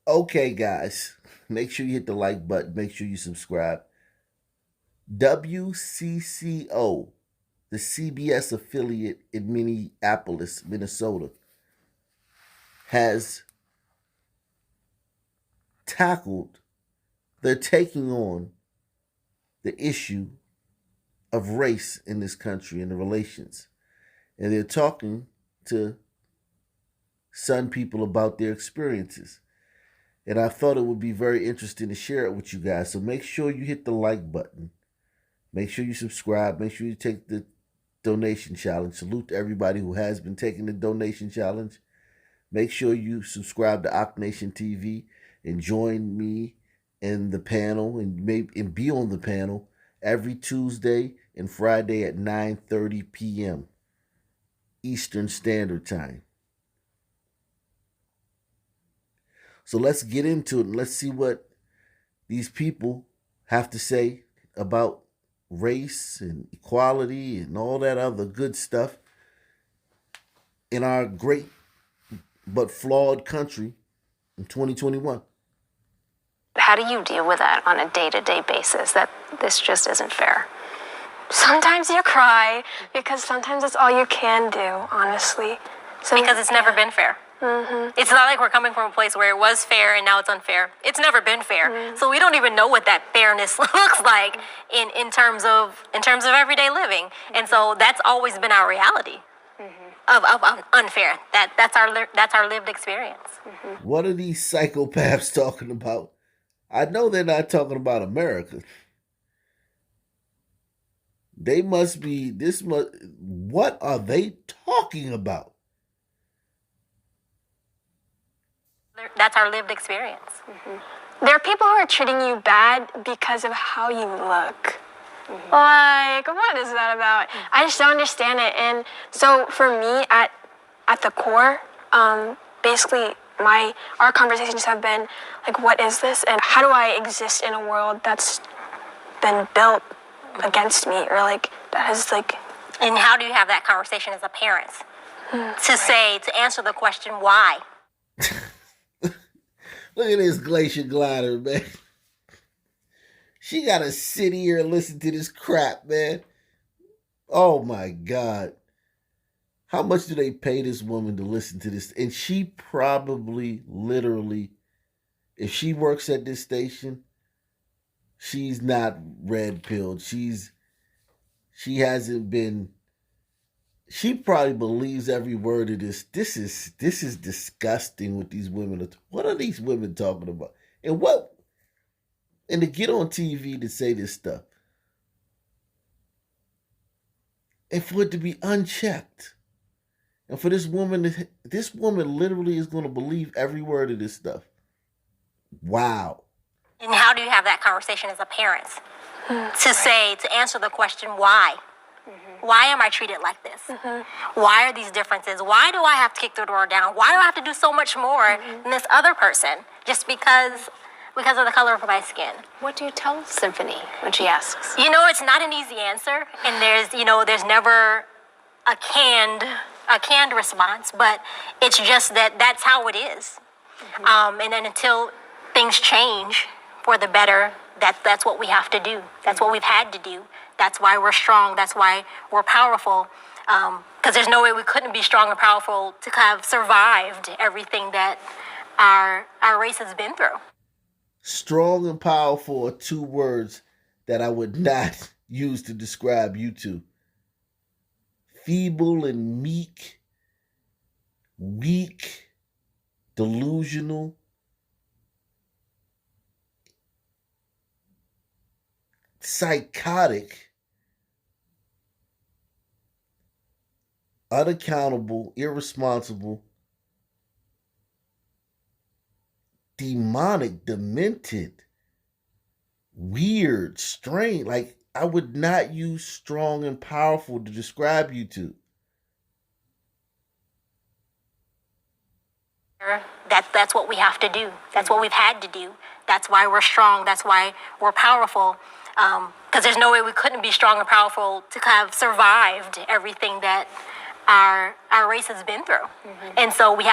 Okay, guys, make sure you hit the like button. Make sure you subscribe. WCCO, the CBS affiliate in Minneapolis, Minnesota, has tackled, they're taking on the issue of race in this country and the relations. And they're talking to Sun people about their experiences. And I thought it would be very interesting to share it with you guys. So make sure you hit the like button. Make sure you subscribe. Make sure you take the donation challenge. Salute to everybody who has been taking the donation challenge. Make sure you subscribe to Ock Nation TV and join me in the panel and be on the panel every Tuesday and Friday at 9:30 p.m. Eastern Standard Time. So let's get into it and let's see what these people have to say about race and equality and all that other good stuff in our great but flawed country in 2021. How do you deal with that on a day-to-day basis, that this just isn't fair? Sometimes you cry, because sometimes that's all you can do, honestly. Because it's never been fair. Mm-hmm. It's not like we're coming from a place where it was fair and now it's unfair. It's never been fair. Mm-hmm. So we don't even know what that fairness looks like in terms of everyday living. And so that's always been our reality of unfair. That's our lived experience. Mm-hmm. What are these psychopaths talking about? I know they're not talking about America. They must be what are they talking about? That's our lived experience. Mm-hmm. There are people who are treating you bad because of how you look. Mm-hmm. Like, what is that about? Mm-hmm. I just don't understand it. And so for me, at the core, basically our conversations have been like, what is this? And how do I exist in a world that's been built against me, or like that has like... And how do you have that conversation as a parent? To answer the question, why? Look at this glacier glider, man. She gotta sit here and listen to this crap, man. Oh my God. How much do they pay this woman to listen to this? And she probably, literally, if she works at this station, she's not red-pilled. She hasn't been... She probably believes every word of this. This is disgusting what these women are... What are these women talking about? And to get on TV to say this stuff. And for it to be unchecked. And for this woman literally is going to believe every word of this stuff. Wow. And how do you have that conversation as a parent? To answer the question, why? Mm-hmm. Why am I treated like this? Mm-hmm. Why are these differences? Why do I have to kick the door down? Why do I have to do so much more than this other person just because of the color of my skin? What do you tell Symphony when she asks? It's not an easy answer, and there's never a canned response, but it's just that's how it is. Mm-hmm. And then until things change for the better, that's what we have to do. That's what we've had to do. That's why we're strong. That's why we're powerful. Because there's no way we couldn't be strong and powerful to have survived everything that our race has been through. Strong and powerful are two words that I would not use to describe you two. Feeble and meek, weak, delusional, psychotic, unaccountable, irresponsible, demonic, demented, weird, strange. Like, I would not use strong and powerful to describe you two. That's what we have to do. That's what we've had to do. That's why we're strong. That's why we're powerful. Because there's no way we couldn't be strong and powerful to have survived everything that our race has been through. And so we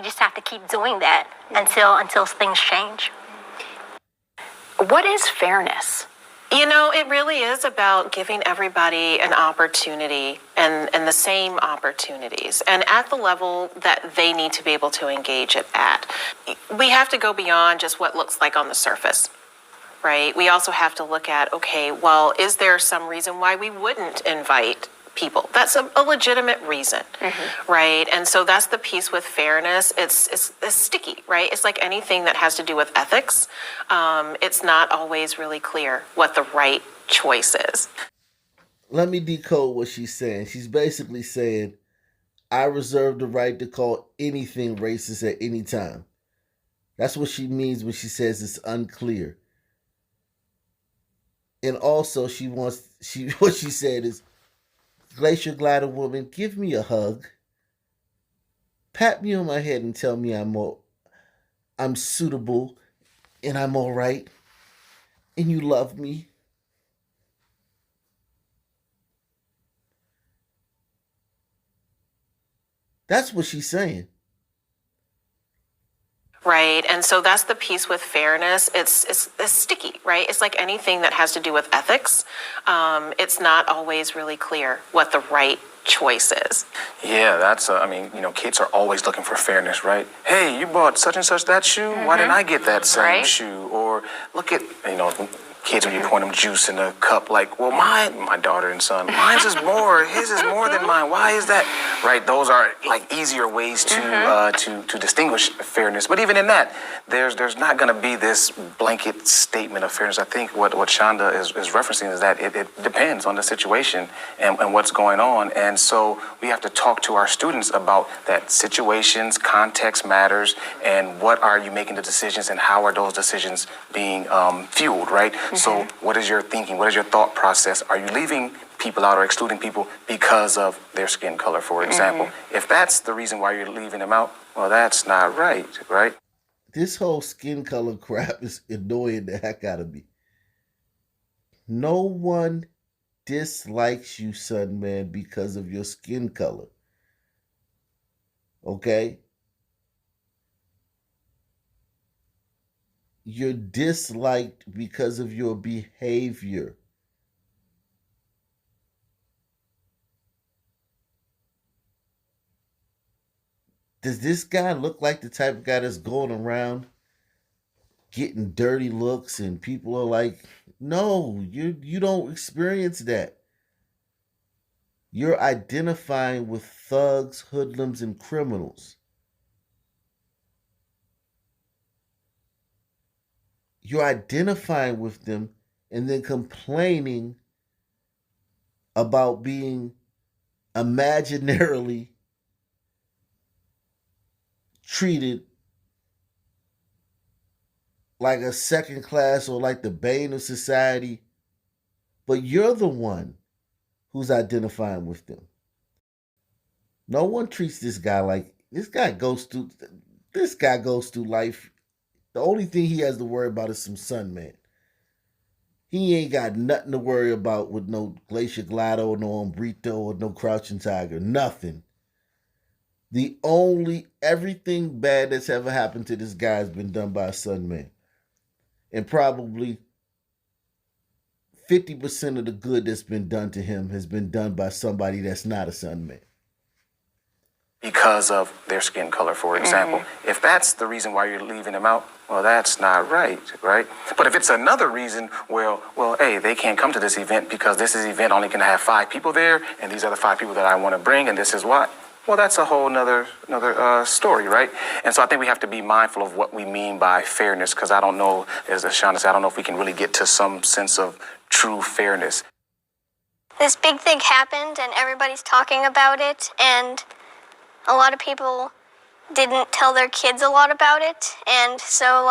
just have to keep doing that until things change. What is fairness? It really is about giving everybody an opportunity and the same opportunities and at the level that they need to be able to engage it at. We have to go beyond just what looks like on the surface, right? We also have to look at, okay, well, is there some reason why we wouldn't invite people? That's a legitimate reason, right? And so that's the piece with fairness. It's sticky, right? It's like anything that has to do with ethics. It's not always really clear what the right choice is. Let me decode what she's saying. She's basically saying, I reserve the right to call anything racist at any time. That's what she means when she says it's unclear. And also, what she said is, Glacier Glider woman, give me a hug. Pat me on my head and tell me I'm suitable and I'm all right and you love me. That's what she's saying. Right, and so that's the piece with fairness. It's sticky, right? It's like anything that has to do with ethics. It's not always really clear what the right choice is. Yeah, kids are always looking for fairness, right? Hey, you bought such and such that shoe. Why didn't I get that same shoe? Or look at, kids when you pour them juice in a cup, like, well, my daughter and son, mine's is more, his is more than mine. Why is that? Right? Those are like easier ways to distinguish fairness. But even in that, there's not going to be this blanket statement of fairness. I think what Shonda is referencing is that it depends on the situation and what's going on. And so we have to talk to our students about that situations, context matters, and what are you making the decisions and how are those decisions being fueled, right? So what is your thinking? What is your thought process? Are you leaving people out or excluding people because of their skin color, for example? If that's the reason why you're leaving them out, well, that's not right, right? This whole skin color crap is annoying the heck out of me. No one dislikes you, son, man, because of your skin color. Okay? You're disliked because of your behavior. Does this guy look like the type of guy that's going around getting dirty looks and people are like, no, you don't experience that. You're identifying with thugs, hoodlums, and criminals. You're identifying with them and then complaining about being imaginarily treated like a second class or like the bane of society, but you're the one who's identifying with them. No one treats this guy like this guy goes through life. The only thing he has to worry about is some sun, man. He ain't got nothing to worry about with no Glacier Glider or no Umbrito or no Crouching Tiger. Nothing. Everything bad that's ever happened to this guy has been done by a sun man. And probably 50% of the good that's been done to him has been done by somebody that's not a sun man. Because of their skin color, for example. If that's the reason why you're leaving them out, well, that's not right, right? But if it's another reason, well, hey, they can't come to this event because this event only can have 5 people there, and these are the 5 people that I want to bring, and this is why. Well, that's a whole nother story, right? And so I think we have to be mindful of what we mean by fairness, because I don't know, as Shauna said, I don't know if we can really get to some sense of true fairness. This big thing happened and everybody's talking about it, and a lot of people didn't tell their kids a lot about it, and so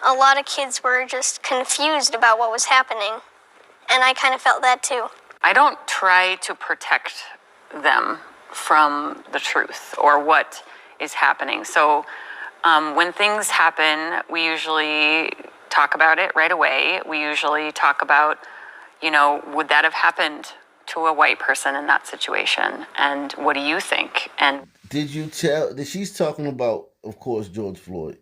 a lot of kids were just confused about what was happening, and I kind of felt that too. I don't try to protect them from the truth or what is happening. So when things happen, we usually talk about it right away. We usually talk about, would that have happened to a white person in that situation, and what do you think? And did you tell that she's talking about, of course, George Floyd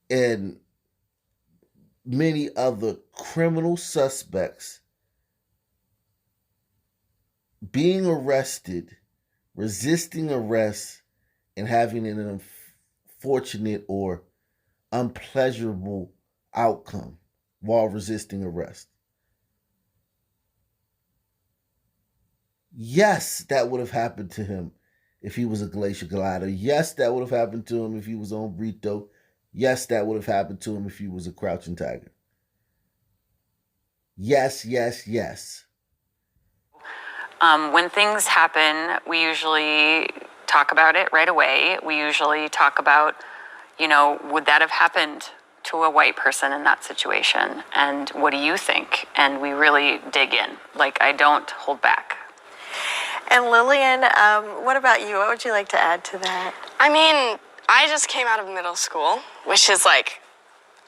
and many other criminal suspects being arrested, resisting arrest, and having an unfortunate or unpleasurable outcome while resisting arrest. Yes, that would have happened to him if he was a glacier glider. Yes, that would have happened to him if he was on Brito. Yes, that would have happened to him if he was a crouching tiger. Yes, yes, yes. When things happen, we usually talk about it right away. We usually talk about, would that have happened to a white person in that situation? And what do you think? And we really dig in. Like, I don't hold back. And Lillian, what about you? What would you like to add to that? I mean, I just came out of middle school, which is like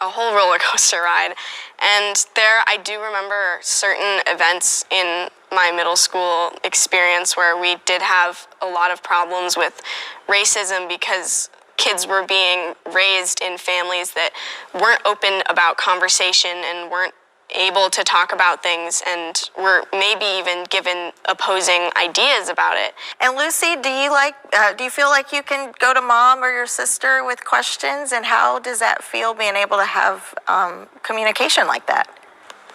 a whole roller coaster ride. And there I do remember certain events in my middle school experience where we did have a lot of problems with racism because kids were being raised in families that weren't open about conversation and weren't able to talk about things and were maybe even given opposing ideas about it. And Lucy, do you feel like you can go to mom or your sister with questions, and how does that feel being able to have communication like that?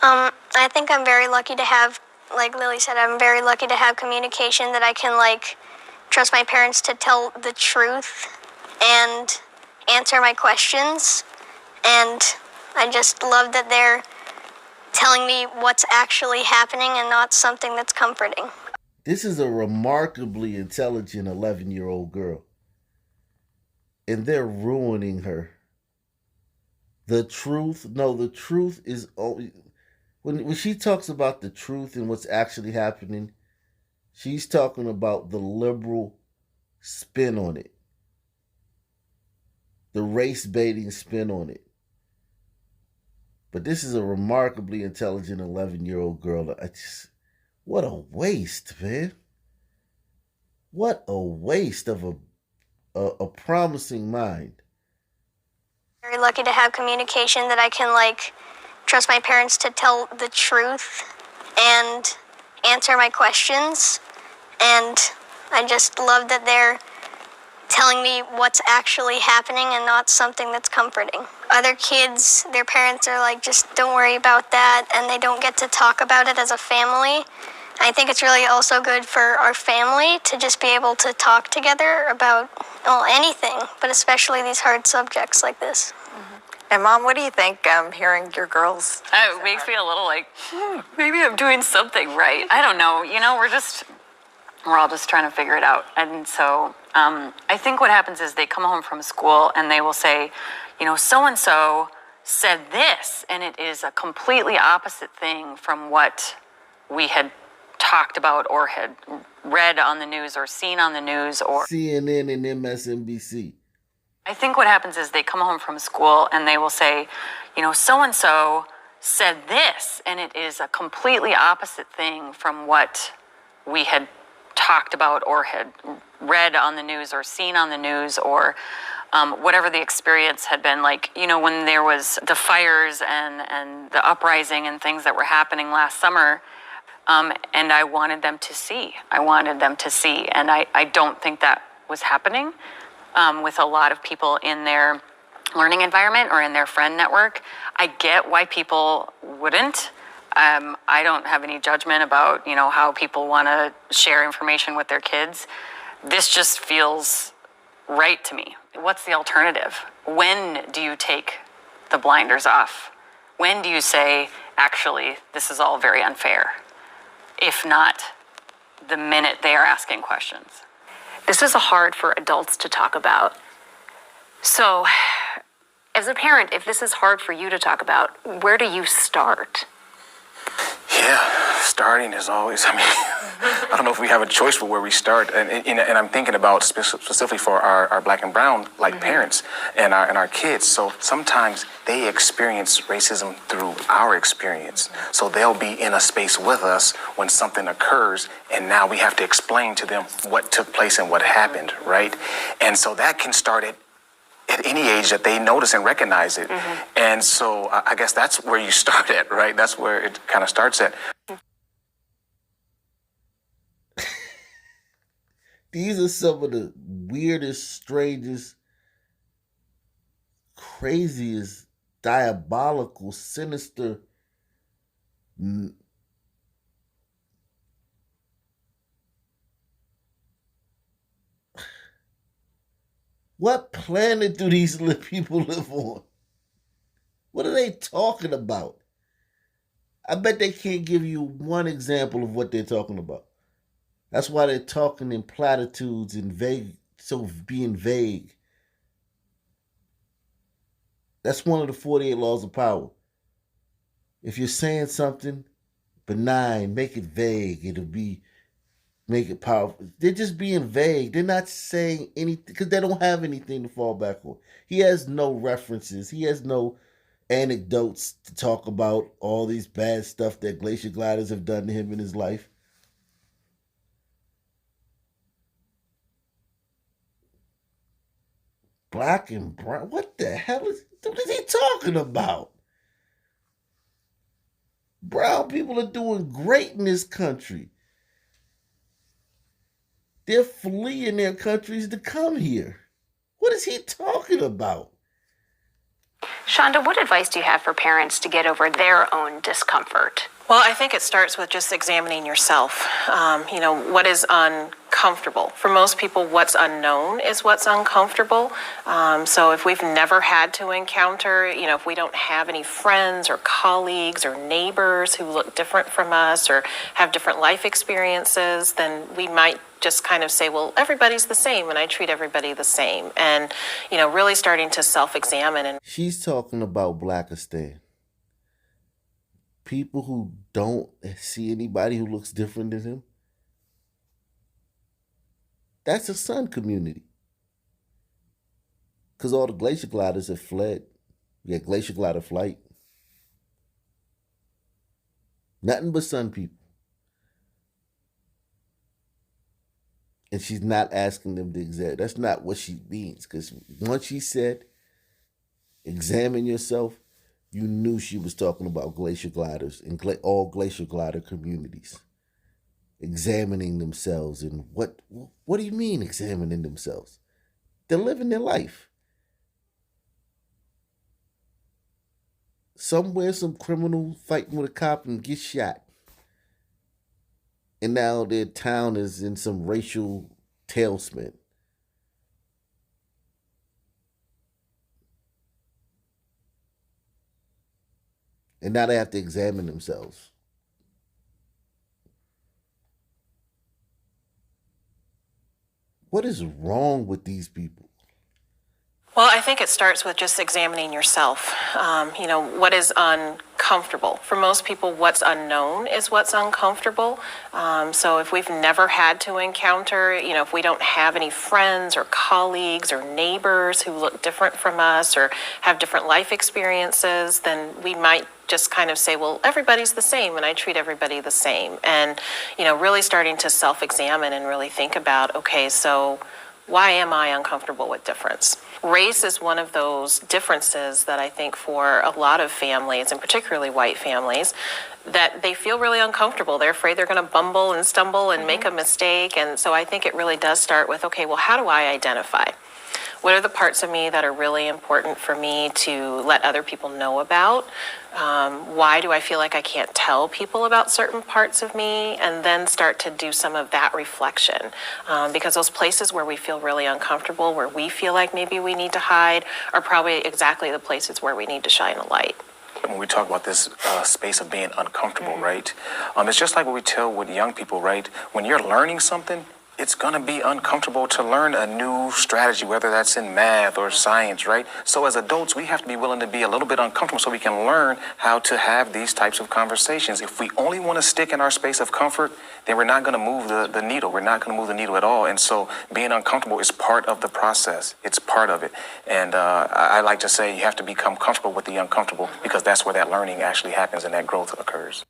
I think I'm very lucky to have, like Lily said, I'm very lucky to have communication that I can trust my parents to tell the truth and answer my questions. And I just love that they're telling me what's actually happening and not something that's comforting. This is a remarkably intelligent 11-year-old girl. And they're ruining her. The truth is always... When she talks about the truth and what's actually happening, she's talking about the liberal spin on it. The race-baiting spin on it. But this is a remarkably intelligent 11-year-old girl. What a waste, man. What a waste of a promising mind. Very lucky to have communication that I can trust my parents to tell the truth and answer my questions. And I just love that they're telling me what's actually happening and not something that's comforting. Other kids, their parents are just don't worry about that, and they don't get to talk about it as a family. I think it's really also good for our family to just be able to talk together about anything, but especially these hard subjects like this. And Mom, what do you think hearing your girls? It makes me a little maybe I'm doing something right. I don't know. We're all just trying to figure it out. And so I think what happens is they come home from school and they will say, so-and-so said this, and it is a completely opposite thing from what we had talked about or had read on the news or seen on the news or CNN and MSNBC. I think what happens is they come home from school and they will say, so-and-so said this, and it is a completely opposite thing from what we had talked about or had read on the news or seen on the news or whatever the experience had been when there was the fires and the uprising and things that were happening last summer. And I wanted them to see. And I don't think that was happening with a lot of people in their learning environment or in their friend network. I get why people wouldn't. I don't have any judgment about, how people want to share information with their kids. This just feels right to me. What's the alternative? When do you take the blinders off? When do you say, actually, this is all very unfair? If not, the minute they are asking questions. This is hard for adults to talk about. So, as a parent, if this is hard for you to talk about, where do you start? Yeah, starting is always, I mean, I don't know if we have a choice for where we start. And I'm thinking about specifically for our black and brown parents and our kids. So sometimes they experience racism through our experience. So they'll be in a space with us when something occurs, and now we have to explain to them what took place and what happened, right? And so that can start at any age that they notice and recognize it. And so I guess that's where you start at, right? That's where it kind of starts at. These are some of the weirdest, strangest, craziest, diabolical, sinister, what planet do these people live on? What are they talking about? I bet they can't give you one example of what they're talking about. That's why they're talking in platitudes and vague, so being vague. That's one of the 48 laws of power. If you're saying something benign, make it vague. Make it powerful. They're just being vague. They're not saying anything because they don't have anything to fall back on. He has no references. He has no anecdotes to talk about all these bad stuff that glacier gliders have done to him in his life. Black and brown. What the hell is he talking about? Brown people are doing great in this country. They're fleeing their countries to come here. What is he talking about? Shonda, what advice do you have for parents to get over their own discomfort? Well, I think it starts with just examining yourself. What is uncomfortable? For most people, what's unknown is what's uncomfortable. So if we've never had to encounter, if we don't have any friends or colleagues or neighbors who look different from us or have different life experiences, then we might just kind of say, well, everybody's the same and I treat everybody the same. And, really starting to self-examine. And she's talking about Blakistan. People who don't see anybody who looks different than him. That's a sun community. Because all the glacier gliders have fled. We had glacier glider flight. Nothing but sun people. And she's not asking them to examine. That's not what she means. Because once she said, examine yourself, you knew she was talking about glacier gliders and all glacier glider communities. Examining themselves. And what do you mean examining themselves? They're living their life. Somewhere some criminal fighting with a cop and gets shot. And now their town is in some racial tailspin. And now they have to examine themselves. What is wrong with these people? Well, I think it starts with just examining yourself. What is uncomfortable? For most people, what's unknown is what's uncomfortable. So if we've never had to encounter, if we don't have any friends or colleagues or neighbors who look different from us or have different life experiences, then we might just kind of say, well, everybody's the same and I treat everybody the same. And, really starting to self-examine and really think about, okay, so why am I uncomfortable with difference? Race is one of those differences that I think for a lot of families, and particularly white families, that they feel really uncomfortable. They're afraid they're going to bumble and stumble and make a mistake. And so I think it really does start with, okay, well, how do I identify? What are the parts of me that are really important for me to let other people know about? Why do I feel like I can't tell people about certain parts of me? And then start to do some of that reflection. Because those places where we feel really uncomfortable, where we feel like maybe we need to hide, are probably exactly the places where we need to shine a light. When we talk about this space of being uncomfortable, right? It's just like what we tell with young people, right? When you're learning something, it's going to be uncomfortable to learn a new strategy, whether that's in math or science, right? So as adults, we have to be willing to be a little bit uncomfortable so we can learn how to have these types of conversations. If we only want to stick in our space of comfort, then we're not going to move the needle. We're not going to move the needle at all. And so being uncomfortable is part of the process. It's part of it. And I like to say you have to become comfortable with the uncomfortable, because that's where that learning actually happens and that growth occurs.